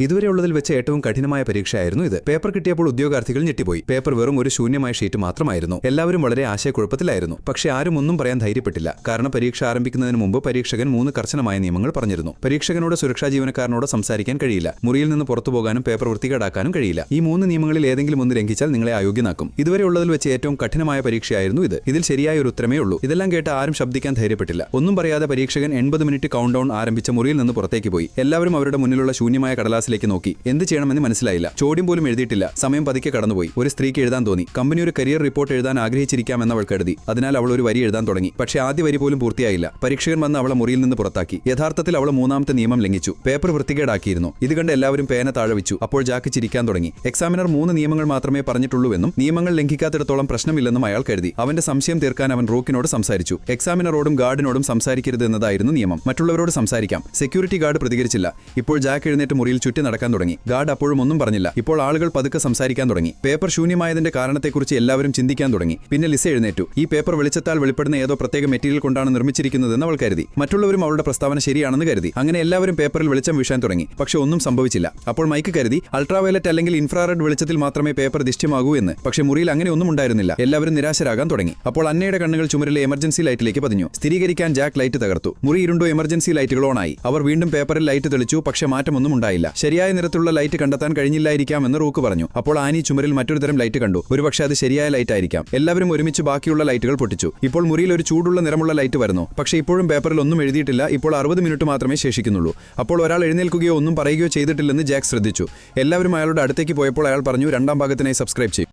ഇതുവരെയുള്ളതിൽ വെച്ച് ഏറ്റവും കഠിനമായ പരീക്ഷയായിരുന്നു ഇത്. പേപ്പർ കിട്ടിയപ്പോൾ ഉദ്യോഗാർത്ഥികൾ ഞെട്ടിപ്പോയി. പേപ്പർ വെറും ഒരു ശൂന്യമായ ഷീറ്റ് മാത്രമായിരുന്നു. എല്ലാവരും വളരെ ആശയക്കുഴപ്പത്തിലായിരുന്നു. പക്ഷേ ആരും ഒന്നും പറയാൻ ധൈര്യപ്പെട്ടില്ല. കാരണം പരീക്ഷ ആരംഭിക്കുന്നതിന് മുമ്പ് പരീക്ഷകൻ 3 കർശനമായ നിയമങ്ങൾ പറഞ്ഞിരുന്നു. പരീക്ഷകനോട് സുരക്ഷാ ജീവനക്കാരനോട് സംസാരിക്കാൻ കഴിയില്ല. മുറിയിൽ നിന്ന് പുറത്തുപോകാനും പേപ്പർ വൃത്തികേടാക്കാനും കഴിയില്ല. ഈ 3 നിയമങ്ങളിൽ ഏതെങ്കിലും ഒന്ന് ലംഘിച്ചാൽ നിങ്ങളെ അയോഗ്യനാക്കും. ഇതുവരെയുള്ളതിൽ വെച്ച് ഏറ്റവും കഠിനമായ പരീക്ഷയായിരുന്നു ഇത്. ഇതിൽ ശരിയായ ഒരു ഉത്തരമേ ഉള്ളൂ. ഇതെല്ലാം കേട്ട് ആരും ശബ്ദിക്കാൻ ധൈര്യപ്പെട്ടില്ല. ഒന്നും പറയാതെ പരീക്ഷകൻ 80 മിനിറ്റ് കൗണ്ട് ഡൗൺ ആരംഭിച്ച മുറിയിൽ നിന്ന് പുറത്തേക്ക് പോയി. എല്ലാവരും അവരുടെ മുന്നിലുള്ള ശൂന്യമായ കടലാസിലേക്ക് നോക്കി. എന്ത് ചെയ്യണമെന്ന് മനസ്സിലായില്ല. ചോദ്യം പോലും എഴുതിയിട്ടില്ല. സമയം പതുക്കെ കടന്നുപോയി. ഒരു സ്ത്രീക്ക് എഴുതാൻ തോന്നി. കമ്പനി ഒരു കരിയർ റിപ്പോർട്ട് എഴുതാൻ ആഗ്രഹിച്ചിരിക്കാമെന്ന് അവൾ കരുതി. അതിനാൽ അവൾ ഒരു വരി എഴുതാൻ തുടങ്ങി. പക്ഷേ ആദ്യ വരി പോലും പൂർത്തിയായില്ല. പരീക്ഷകൻ വന്ന് അവളെ മുറിയിൽ നിന്ന് പുറത്താക്കി. യഥാർത്ഥത്തിൽ അവൾ 3ാമത്തെ നിയമം ലംഘിച്ചു. പേപ്പർ വൃത്തികേടാക്കിയിരുന്നു. ഇത് കണ്ട് എല്ലാവരും പേന താഴെ വെച്ചു. അപ്പോൾ ജാക്ക് ചിരിക്കാൻ തുടങ്ങി. എക്സാമിനർ 3 നിയമങ്ങൾ മാത്രമേ പറഞ്ഞിട്ടുള്ളൂവെന്നും നിയമങ്ങൾ ലംഘിക്കാത്തിടത്തോളം പ്രശ്നമില്ലെന്നും അയാൾ കരുതി. അവന്റെ സംശയം തീർക്കാൻ അവൻ റൂക്കിനോട് സംസാരിച്ചു. എക്സാമിനറോടും ഗാർഡിനോടും സംസാരിക്കരുത് എന്നതായിരുന്നു നിയമം. മറ്റുള്ളവരോട് സംസാരിക്കാം. സെക്യൂരിറ്റി ഗാർഡ് പ്രതികരിച്ചില്ല. ഇപ്പോൾ ജാക്ക് എഴുന്നേറ്റ് മുറിയിൽ ചുറ്റി നടക്കാൻ തുടങ്ങി. ഗാർഡ് അപ്പോഴും ഒന്നും പറഞ്ഞില്ല. ഇപ്പോൾ ആളുകൾ പതുക്കെ സംസാരിക്കാൻ തുടങ്ങി. പേപ്പർ ശൂന്യമായതിന്റെ കാരണത്തെക്കുറിച്ച് എല്ലാവരും ചിന്തിക്കാൻ തുടങ്ങി. പിന്നെ ലിസ എഴുന്നേറ്റു. ഈ പേപ്പർ വെളിച്ചത്താൽ വെളിപ്പെടുന്ന ഏതോ പ്രത്യേക മെറ്റീരിയൽ കൊണ്ടാണ് നിർമ്മിച്ചിരിക്കുന്നതെന്ന് അവൾ കരുതി. മറ്റുള്ളവരും അവളുടെ പ്രസ്താവന ശരിയാണെന്ന് കരുതി. അങ്ങനെ എല്ലാവരും പേപ്പറിൽ വെളിച്ചം വീശാൻ തുടങ്ങി. പക്ഷെ ഒന്നും സംഭവിച്ചില്ല. അപ്പോൾ മൈക്ക് കരുതി അൾട്രാവയലറ്റ് അല്ലെങ്കിൽ ഇൻഫ്രാറെഡ് വെളിച്ചത്തിൽ മാത്രമേ പേപ്പർ ദൃശ്യമാകൂ എന്ന്. പക്ഷേ മുറിയിൽ അങ്ങനെ ഒന്നും ഉണ്ടായിരുന്നില്ല. എല്ലാവരും നിരാശരാകാൻ തുടങ്ങി. അപ്പോൾ അന്നയുടെ കണ്ണുകൾ ചുമരിലെ എമർജൻസി ലൈറ്റിലേക്ക് പതിഞ്ഞു. സ്ഥിരീകരിക്കാൻ ജാക്ക് ലൈറ്റ് തകർത്തു. മുറി ഇരുണ്ടു. എമർജൻസി ലൈറ്റുകൾ ഓണായി. അവർ വീണ്ടും പേപ്പറിൽ ലൈറ്റ് തെളിച്ചു. പക്ഷേ മാറ്റമൊന്നും ഉണ്ടായില്ല. ശരിയായ നിറത്തിലുള്ള ലൈറ്റ് കണ്ടെത്താൻ കഴിഞ്ഞില്ലായിരിക്കാമെന്ന് റൂക്ക് പറഞ്ഞു. അപ്പോൾ ആനി ചുമരിൽ മറ്റൊരു തരം ലൈറ്റ് കണ്ടു. ഒരുപക്ഷെ അത് ശരിയായ ലൈറ്റ് ആയിരിക്കാം. എല്ലാവരും ഒരുമിച്ച് ബാക്കിയുള്ള ലൈറ്റുകൾ പൊട്ടിച്ചു. ഇപ്പോൾ മുറിയിൽ ഒരു ചൂടുള്ള നിറമുള്ള ലൈറ്റ് വരുന്നു. പക്ഷേ ഇപ്പോഴും പേപ്പറിൽ ഒന്നും എഴുതിയിട്ടില്ല. ഇപ്പോൾ 60 മിനിറ്റ് മാത്രമേ ശേഷിക്കുന്നുള്ളൂ. അപ്പോൾ ഒരാൾ എഴുന്നേൽക്കുകയോ ഒന്നും പറയുകയോ ചെയ്തിട്ടില്ലെന്ന് ജാക്ക് ശ്രദ്ധിച്ചു. എല്ലാവരും അയാളുടെ അടുത്തേക്ക് പോയപ്പോൾ അയാൾ പറഞ്ഞു, 2ാം ഭാഗത്തിനായി സബ്സ്ക്രൈബ് ചെയ്യും.